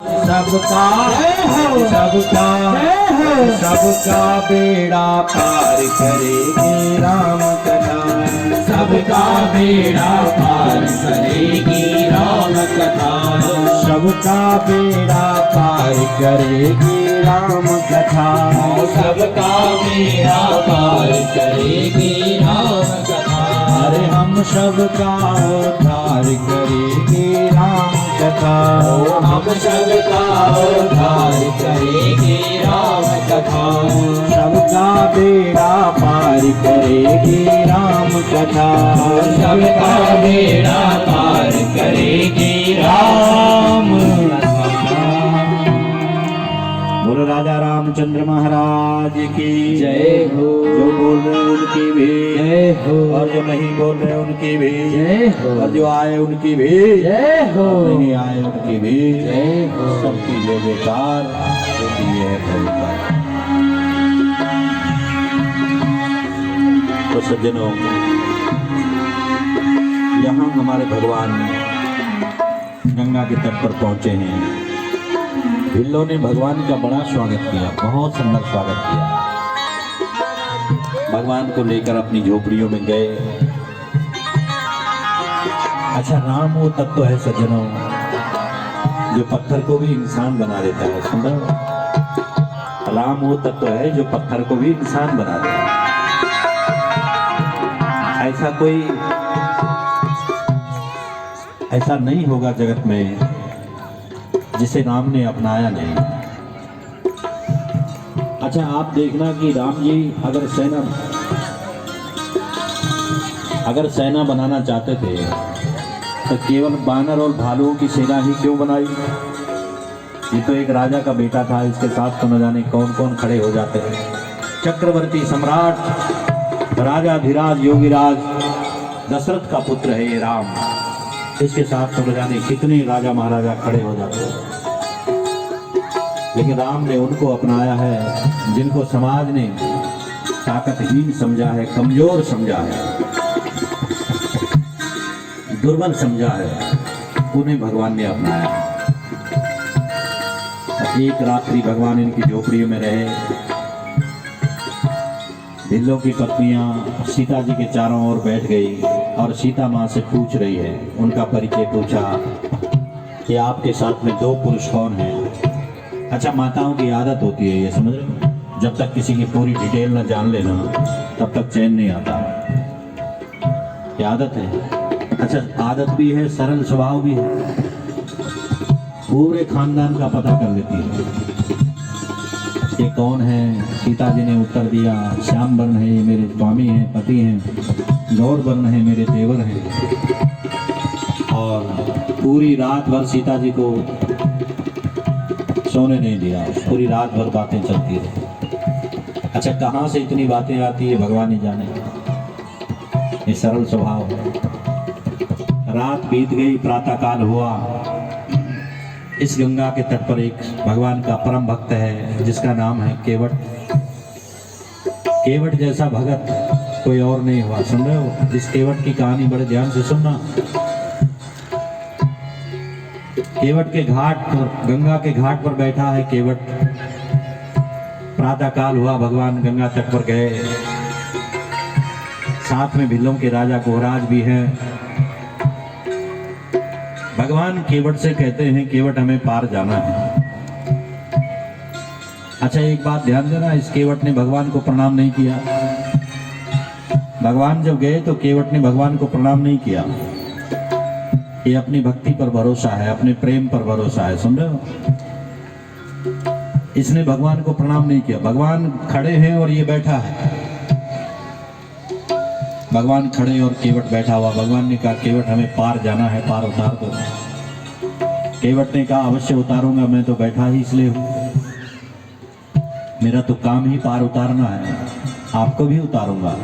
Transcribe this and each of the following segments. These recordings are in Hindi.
सबका सबका सबका बेड़ा पार करेगी राम कथा। सबका बेड़ा पार करेगी राम कथा। सबका बेड़ा पार करेगी राम कथा। सबका बेड़ा पार करेगी राम कथा। अरे हम सबका उद्धार करेगी राम कथा। हम सबका उद्धार करेगी राम कथा। सबका बेड़ा पार करेगी राम कथा। सबका बेड़ा पार करेगी राम कथा। बोलो राजा रामचंद्र महाराज की जय हो। जो बोल रहे उनकी भी जय हो, और जो नहीं बोल रहे उनकी भी जय हो, और जो आए उनकी भी जय हो, नहीं आए उनकी भी जय हो। सबकी जय बेकार होती है भयंकर। तो सज्जनों, यहाँ हमारे भगवान गंगा के तट पर पहुंचे हैं। भिल्लों ने भगवान का बड़ा स्वागत किया, बहुत सुंदर स्वागत किया। भगवान को लेकर अपनी झोपड़ियों में गए। अच्छा, राम वो तत्व है सज्जनों जो पत्थर को भी इंसान बना देता है। सुंदर, राम वो तत्व है जो पत्थर को भी इंसान बना देता है। ऐसा नहीं होगा जगत में जिसे राम ने अपनाया नहीं। अच्छा, आप देखना कि राम जी अगर सेना बनाना चाहते थे तो केवल बानर और भालुओं की सेना ही क्यों बनाई? ये तो एक राजा का बेटा था, इसके साथ तो न जाने कौन कौन खड़े हो जाते हैं। चक्रवर्ती सम्राट राजा धीराज योगीराज दशरथ का पुत्र है ये राम। इसके साथ तो न जाने कितने राजा महाराजा खड़े हो जाते हैं। लेकिन राम ने उनको अपनाया है जिनको समाज ने ताकतहीन समझा है, कमजोर समझा है, दुर्बल समझा है, उन्हें भगवान ने अपनाया। एक रात्रि भगवान इनकी झोपड़ियों में रहे। भिल्लों की पत्नियां सीता जी के चारों ओर बैठ गई और सीता माँ से पूछ रही है, उनका परिचय पूछा कि आपके साथ में दो पुरुष कौन हैं। अच्छा, माताओं की आदत होती है ये, समझ रहे हो, जब तक किसी की पूरी डिटेल न जान लेना तब तक चैन नहीं आता। ये आदत है। अच्छा, आदत भी है, सरल स्वभाव भी है, पूरे खानदान का पता कर लेती है। ये कौन है? सीता जी ने उत्तर दिया, श्याम वर्ण है, ये मेरे स्वामी हैं, पति हैं। गौर वर्ण है, मेरे देवर हैं। और पूरी रात भर सीता जी को सोने नहीं दिया, पूरी रात भर बातें चलती रही। अच्छा, कहाँ से इतनी बातें आती है भगवान ही जाने। ये सरल स्वभाव है। रात बीत गई, प्रातः काल हुआ। इस गंगा के तट पर एक भगवान का परम भक्त है जिसका नाम है केवट। केवट जैसा भगत कोई और नहीं हुआ। सुन रहे हो? इस केवट की कहानी बड़े ध्यान से सुनना। केवट के घाट पर, गंगा के घाट पर बैठा है केवट। प्रातः काल हुआ, भगवान गंगा तट पर गए। साथ में भिल्लों के राजा कोहराज भी हैं। भगवान केवट से कहते हैं, केवट हमें पार जाना है। अच्छा, एक बात ध्यान देना, इस केवट ने भगवान को प्रणाम नहीं किया। भगवान जब गए तो केवट ने भगवान को प्रणाम नहीं किया। ये अपनी भक्ति पर भरोसा है, अपने प्रेम पर भरोसा है। सुन रहे हो? इसने भगवान को प्रणाम नहीं किया। भगवान खड़े हैं और ये बैठा है। भगवान खड़े और केवट बैठा हुआ। भगवान ने कहा, केवट हमें पार जाना है, पार उतार दो। केवट ने कहा, अवश्य उतारूंगा, मैं तो बैठा ही इसलिए हूं। मेरा तो काम ही पार उतारना है, आपको भी उतारूंगा।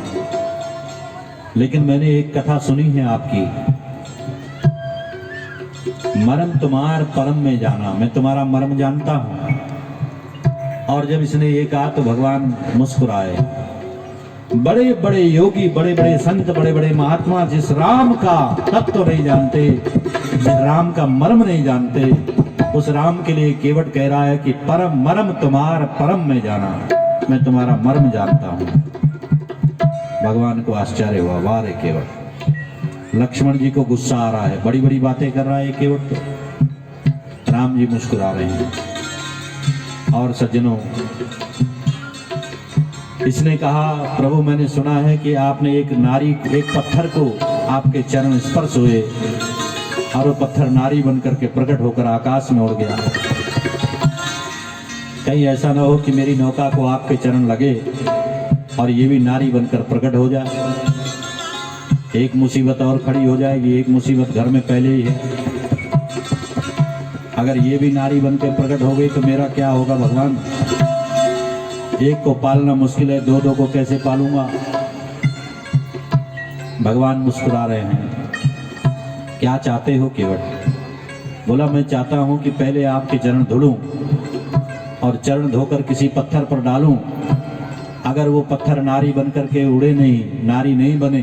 लेकिन मैंने एक कथा सुनी है आपकी, मरम तुम्हार परम में जाना। मैं तुम्हारा मर्म जानता हूं। और जब इसने ये कहा तो भगवान मुस्कुराए। बड़े बड़े योगी, बड़े बड़े संत, बड़े बड़े महात्मा जिस राम का तत्व नहीं जानते, जिस राम का मर्म नहीं जानते, उस राम के लिए केवट कह रहा है कि परम मरम तुम्हार परम में जाना, मैं तुम्हारा मर्म जानता हूं। भगवान को आश्चर्य हुआ, वाह रे केवट। लक्ष्मण जी को गुस्सा आ रहा है, बड़ी बड़ी बातें कर रहा है केवट तो। राम जी मुस्कुरा रहे हैं। और सज्जनों, इसने कहा, प्रभु मैंने सुना है कि आपने एक पत्थर को आपके चरण स्पर्श हुए और वो पत्थर नारी बनकर के प्रकट होकर आकाश में उड़ गया। कहीं ऐसा ना हो कि मेरी नौका को आपके चरण लगे और ये भी नारी बनकर प्रकट हो जाए। एक मुसीबत और खड़ी हो जाएगी। एक मुसीबत घर में पहले ही है, अगर ये भी नारी बनकर प्रकट हो गई तो मेरा क्या होगा भगवान? एक को पालना मुश्किल है, दो को कैसे पालूंगा? भगवान मुस्कुरा रहे हैं। क्या चाहते हो केवट? बोला, मैं चाहता हूं कि पहले आपके चरण धुलूं और चरण धोकर किसी पत्थर पर डालूं। अगर वो पत्थर नारी बनकर के उड़े नहीं, नारी नहीं बने,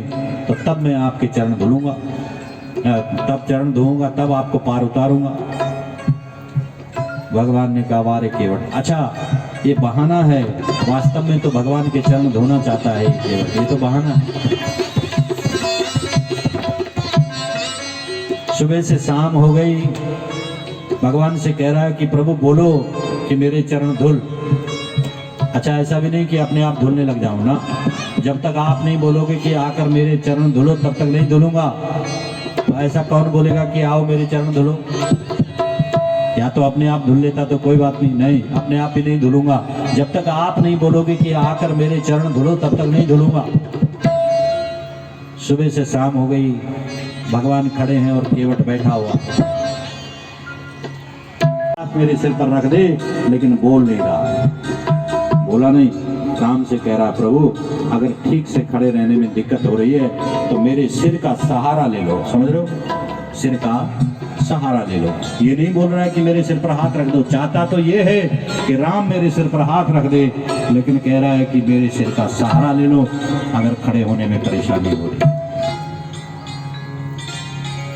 तो तब मैं आपके चरण धुलूंगा, तब चरण धोऊंगा, तब आपको पार उतारूंगा। भगवान ने कहा, वारे केवट, अच्छा ये बहाना है, वास्तव में तो भगवान के चरण धोना चाहता है केवट, ये तो बहाना है। सुबह से शाम हो गई, भगवान से कह रहा है कि प्रभु बोलो कि मेरे चरण धुल। अच्छा, ऐसा भी नहीं कि अपने आप धुलने लग जाऊं ना। जब तक आप नहीं बोलोगे कि आकर मेरे चरण धुलो, तब तक नहीं धुलूंगा। तो ऐसा कौन बोलेगा कि आओ मेरे चरण धुलो? या तो अपने आप धुल लेता तो कोई बात नहीं, नहीं अपने आप ही नहीं धुलूंगा। जब तक आप नहीं बोलोगे कि आकर मेरे चरण धुलो, तब तक नहीं धुलूंगा। सुबह से शाम हो गई, भगवान खड़े हैं और केवट बैठा हुआ। हाथ मेरे सिर पर रख दे, लेकिन बोल नहीं रहा है। बोला नहीं, राम से कह रहा, प्रभु अगर ठीक से खड़े रहने में दिक्कत हो रही है तो मेरे सिर का सहारा ले लो। समझ रहे हो? सिर का सहारा ले लो। ये नहीं बोल रहा है कि मेरे सिर पर हाथ रख दो। चाहता तो ये है कि राम मेरे सिर पर हाथ रख दे, लेकिन कह रहा है कि मेरे सिर का सहारा ले लो अगर खड़े होने में परेशानी हो रही।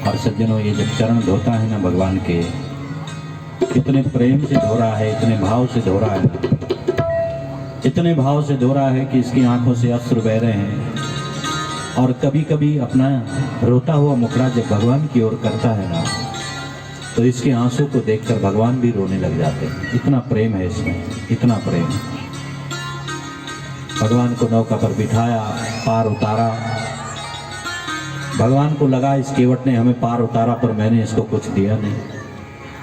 और सज्जनों, ये जब चरण धोता है ना भगवान के, इतने प्रेम से धो रहा है, इतने भाव से धो रहा है, इतने भाव से धो रहा है कि इसकी आंखों से अश्रु बह रहे हैं। और कभी कभी अपना रोता हुआ मुखड़ा जब भगवान की ओर करता है ना, तो इसके आंसू को देखकर भगवान भी रोने लग जाते हैं। इतना प्रेम है इसमें, इतना प्रेम। भगवान को नौका पर बिठाया, पार उतारा। भगवान को लगा इस केवट ने हमें पार उतारा, पर मैंने इसको कुछ दिया नहीं।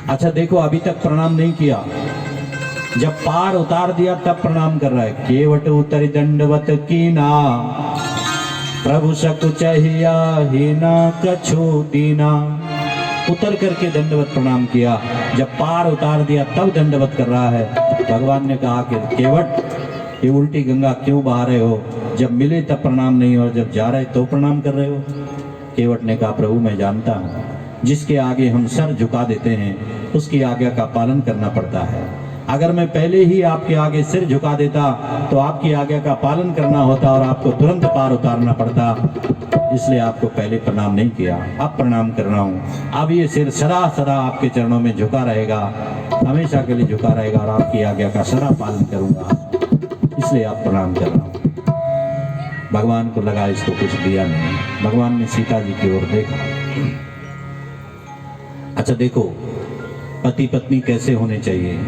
अच्छा देखो, अभी तक प्रणाम नहीं किया, जब पार उतार दिया तब प्रणाम कर रहा है। केवट उतर दंडवत कीना, प्रभु सकु चाहिया ही ना कछु दीना। उतर करके दंडवत प्रणाम किया, जब पार उतार दिया तब दंडवत कर रहा है। भगवान ने कहा कि केवट, ये उल्टी गंगा क्यों बहा रहे हो? जब मिले तब प्रणाम नहीं और जब जा रहे तो प्रणाम कर रहे हो। केवट ने कहा, प्रभु मैं जानता हूँ, जिसके आगे हम सर झुका देते हैं उसकी आज्ञा का पालन करना पड़ता है। अगर मैं पहले ही आपके आगे सिर झुका देता तो आपकी आज्ञा का पालन करना होता और आपको तुरंत पार उतारना पड़ता, इसलिए आपको पहले प्रणाम नहीं किया। अब प्रणाम कर रहा हूँ। अब ये सिर सदा सदा आपके चरणों में झुका रहेगा, हमेशा के लिए झुका रहेगा और आपकी आज्ञा का सदा पालन करूंगा, इसलिए आप प्रणाम कर रहा हूँ। भगवान को लगा इसको कुछ दिया नहीं। भगवान ने सीता जी की ओर देखा। अच्छा देखो, पति पत्नी कैसे होने चाहिए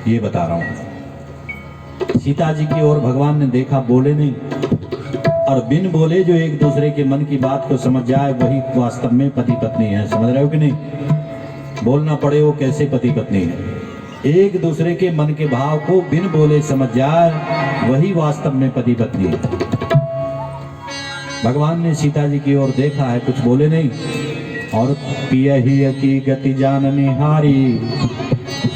ये बता रहा हूं। सीता जी की ओर भगवान ने देखा, बोले नहीं, और बिन बोले जो एक दूसरे के मन की बात को समझ जाए वही वास्तव में पति पत्नी है। समझ रहे हो कि नहीं? बोलना पड़े वो कैसे पति पत्नी है। एक दूसरे के मन के भाव को बिन बोले समझ जाए वही वास्तव में पति पत्नी है। भगवान ने सीता जी की ओर देखा है, कुछ बोले नहीं। और पियहि की गति जान निहारी,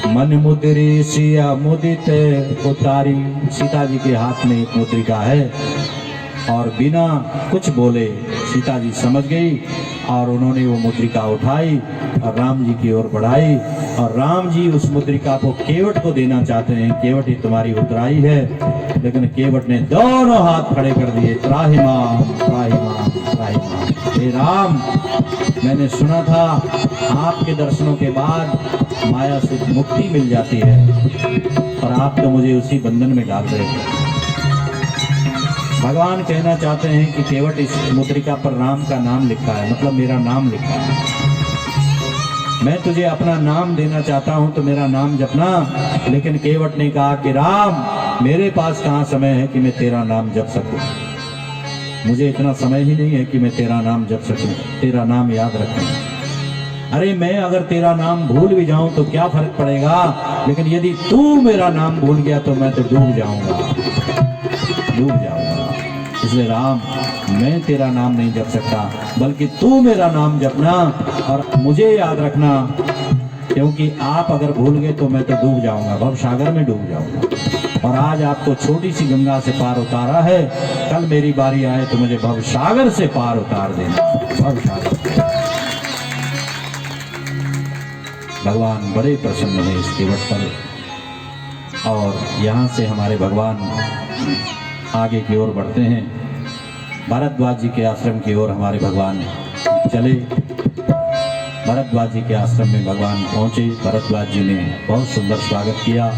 मन मुद्री सिया मुदित उतारी। सीता जी के हाथ में एक मुद्रिका है और बिना कुछ बोले सीता जी समझ गई और उन्होंने वो मुद्रिका उठाई और राम जी की ओर बढ़ाई और राम जी उस मुद्रिका को केवट को देना चाहते हैं। केवट ही तुम्हारी उतराई है, लेकिन केवट ने दोनों हाथ खड़े कर दिए, त्राहि माम त्राहि माम त्राहि माम। हे राम, मैंने सुना था आपके दर्शनों के बाद माया से मुक्ति मिल जाती है और आप तो मुझे उसी बंधन में डाल रहे हैं। भगवान कहना चाहते हैं कि केवट इस मुद्रिका पर राम का नाम लिखा है, मतलब मेरा नाम लिखा है। मैं तुझे अपना नाम देना चाहता हूं तो मेरा नाम जपना। लेकिन केवट ने कहा कि राम, मेरे पास कहाँ समय है कि मैं तेरा नाम जप सकूं। मुझे इतना समय ही नहीं है कि मैं तेरा नाम जप सकूं, तेरा नाम याद रखूं। अरे मैं अगर तेरा नाम भूल भी जाऊं तो क्या फर्क पड़ेगा, लेकिन यदि तू मेरा नाम भूल गया तो मैं तो डूब जाऊंगा, डूब जाऊंगा। इसलिए राम, मैं तेरा नाम नहीं जप सकता, बल्कि तू मेरा नाम जपना और मुझे याद रखना, क्योंकि आप अगर भूल गए तो मैं तो डूब जाऊंगा, भव सागर में डूब जाऊंगा। और आज आपको छोटी सी गंगा से पार उतारा है, कल मेरी बारी आए तो मुझे भव सागर से पार उतार देना, भव सागर। भगवान बड़े प्रसन्न है इस केवट पर। और यहाँ से हमारे भगवान आगे की ओर बढ़ते हैं। भरद्वाज जी के आश्रम की ओर हमारे भगवान चले। भरद्वाज जी के आश्रम में भगवान पहुँचे। भरद्वाज जी ने बहुत सुंदर स्वागत किया,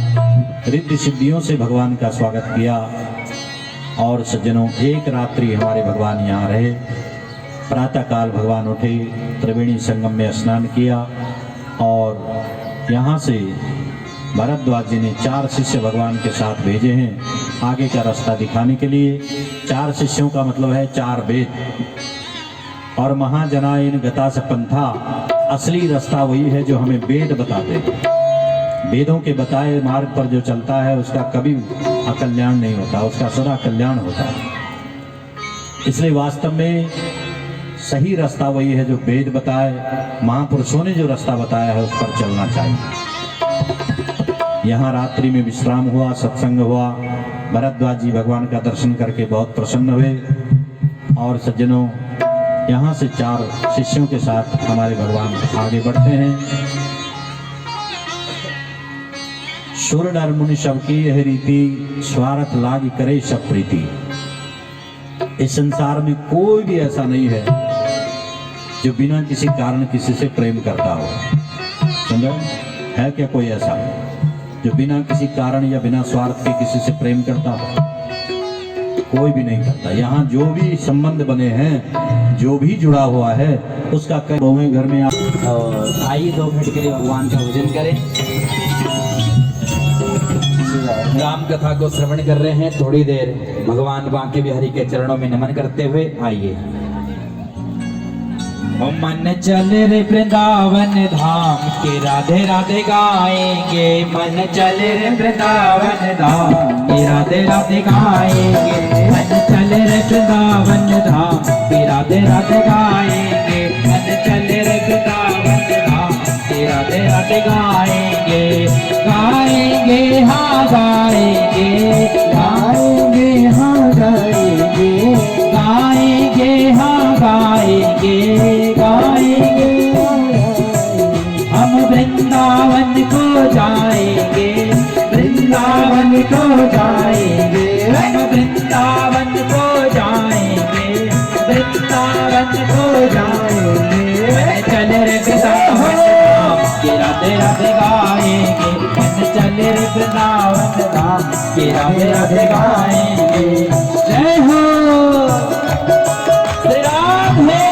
रिद्धि सिद्धियों से भगवान का स्वागत किया। और सज्जनों, एक रात्रि हमारे भगवान यहाँ रहे। प्रातःकाल भगवान उठे, त्रिवेणी संगम में स्नान किया और यहाँ से भरद्वाज जी ने 4 शिष्य भगवान के साथ भेजे हैं आगे का रास्ता दिखाने के लिए। 4 शिष्यों का मतलब है 4 वेद। और महाजनायन गता से पंथा, असली रास्ता वही है जो हमें वेद बताते हैं। वेदों के बताए मार्ग पर जो चलता है उसका कभी अकल्याण नहीं होता, उसका सदा कल्याण होता है। इसलिए वास्तव में सही रास्ता वही है जो वेद बताए, महापुरुषों ने जो रास्ता बताया है उस पर चलना चाहिए। यहाँ रात्रि में विश्राम हुआ, सत्संग हुआ। भरद्वाज जी भगवान का दर्शन करके बहुत प्रसन्न हुए। और सज्जनों, यहाँ से 4 शिष्यों के साथ हमारे भगवान आगे बढ़ते हैं। सुर नर मुनि सबकी यह रीति, स्वार्थ लाग करे सब प्रीति। इस संसार में कोई भी ऐसा नहीं है जो बिना किसी कारण किसी से प्रेम करता हो। समझो, है क्या कोई ऐसा जो बिना किसी कारण या बिना स्वार्थ के किसी से प्रेम करता हो? कोई भी नहीं करता। यहाँ जो भी संबंध बने हैं, जो भी जुड़ा हुआ है, उसका कई घर में और आइए 2 मिनट के लिए भगवान का भजन करें। राम कथा को श्रवण कर रहे हैं। थोड़ी देर भगवान बांके बिहारी के चरणों में नमन करते हुए आइए। ओ मन चल रे वृंदावन धाम के राधे राधे गाएंगे। मन चल रे वृंदावन धाम के राधे राधे गाएंगे। मन चल रे वृंदावन धाम के राधे राधे गाएंगे। मन चल रे वृंदावन धाम के राधे राधे गाएंगे। गाएंगे हाँ गाएंगे, गाएंगे हाँ गाएंगे, गाएंगे हाँ गाएंगे, गाएंगे। हम वृंदावन को जाएंगे, वृंदावन को जाएंगे। हम वृंदावन को जाएंगे, वृंदावन को जाएंगे। चल रे वृंदावन धाम के राधे राधे गाएंगे। चल रे वृंदावन धाम के राधे राधे गाएंगे। जय हो श्री राधे।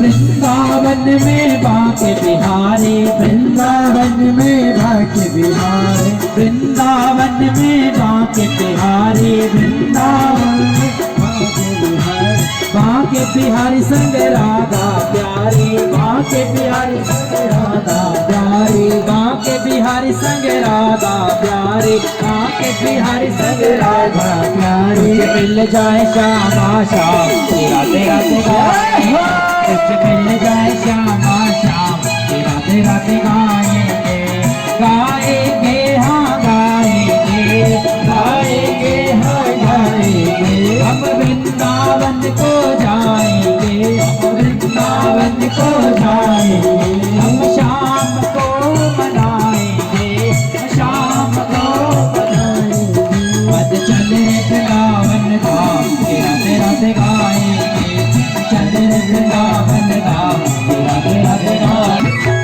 वृंदावन में बांके बिहारी, वृंदावन में बांके बिहारी, वृंदावन में बांके बिहारी, वृंदावन में बांके बिहारी, बांके बिहारी संग राधा प्यारी, बांके बिहारी संग राधा प्यारी, बांके बिहारी संग राधा प्यारी, बांके बिहारी संग राधा प्यारी। मिल जाए श्यामा श्याम राधे राधे गाएंगे, मिल जाए श्यामा श्याम राधे राधे गाएंगे, गाएंगे हाँ गाएंगे, गाएंगे हाँ गाएंगे। हम वृंदावन को जाएंगे, हम वृंदावन को जाएंगे, हम शाम को मनाएंगे, शाम को मनाएंगे। मत चल रे वृंदावन धाम राधे राधे गाएंगे, चल रे वृंदावन धाम राधे राधे गाएंगे।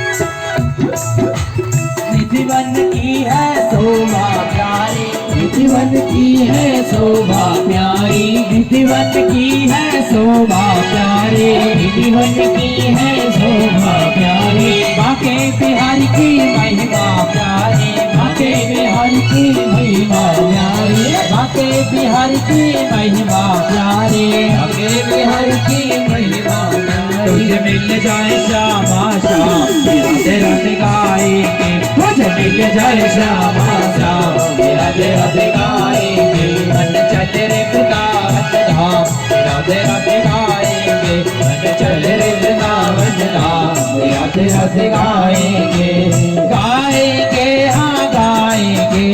निधिवन की है शोभा प्यारी, निधिवन की है शोभा प्यारी, निधिवन की है शोभा प्यारी, निधिवन की है शोभा प्यारी। बांके बिहारी की महिमा प्यारी, बांके बिहारी की महिमा प्यारी, बांके बिहारी की महिमा प्यारी, बांके बिहारी की महिमा प्यारी। तुझे मिल जाए श्यामा श्याम राधे राधे गाएंगे, तुझे मिल जाए श्यामा श्याम राधे राधे गाएंगे। मन चल रे वृंदावन धाम राधे राधे गाएंगे, मन चल रे वृंदावन धाम राधे राधे गाएंगे, गाएंगे हाँ गाएंगे,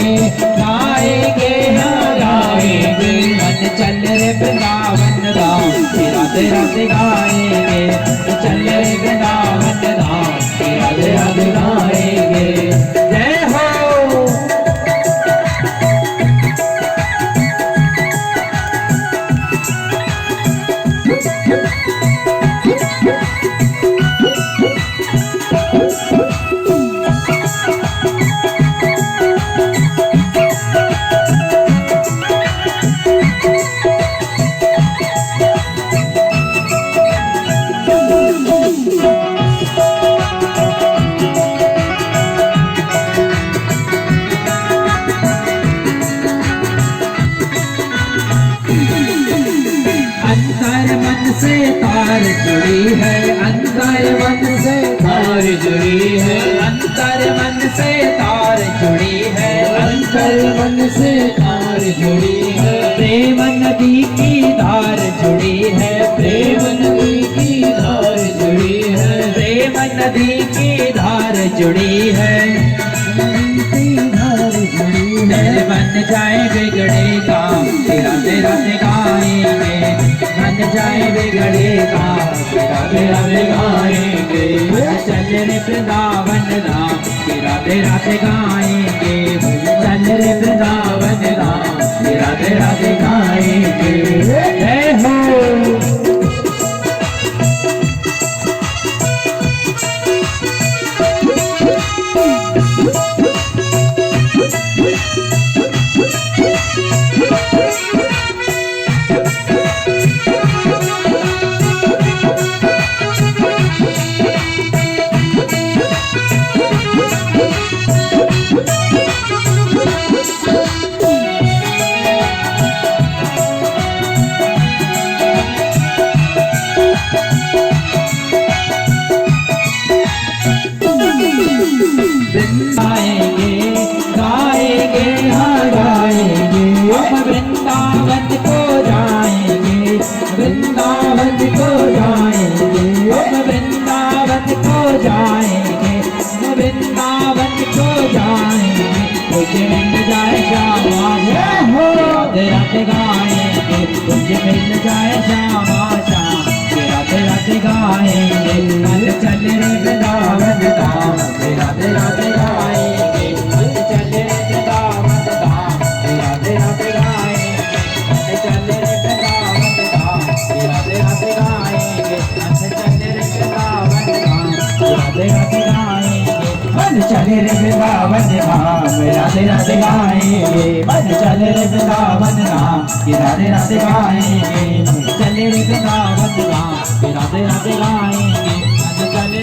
गाएंगे हाँ गाएंगे। मन चल रे वृंदावन धाम राधे राधे गाएंगे, चल रे वृंदावन धाम राधे राधे गाएंगे। जय हो। अंतर मन से तार जुड़ी है, अंतर मन से तार जुड़ी है, अंतर मन से तार जुड़ी है, अंतर मन से तार जुड़ी है। प्रेम नदी की धार जुड़ी है, प्रेम नदी की धार जुड़ी है, प्रेम नदी की धार जुड़ी है, मेरे बन जाए बिगड़े काम राधे राधे गाएंगे, बन जाए बिगड़े काम राधे राधे गाएंगे। चल रे वृंदावन धाम राधे राधे गाएंगे, चल रे वृंदावन धाम राधे राधे गाएंगे। जय हो। वृंदावन को जाएंगे, वृंदावन को जाएंगे, हम वृंदावन को जाएंगे, वृंदावन को जाएंगे। तुझे मिल जाए श्यामा श्याम राधे राधे गाएंगे, तुझे मिल जाए श्यामा श्याम राधे राधे गाएंगे। मन चल रे वृंदावन धाम राधे राधे गाएंगे, मन चल रे वृंदावन धाम राधे राधे गाएंगे, मन चल रे वृंदावन धाम राधे राधे गाएंगे, मन चल रे वृंदावन धाम राधे राधे गाएंगे, मन चल रे वृंदावन धाम राधे राधे गाएंगे, मन चल रे वृंदावन धाम राधे राधे गाएंगे, चल रे वृंदावन धाम राधे राधे गाएंगे, मन चल रे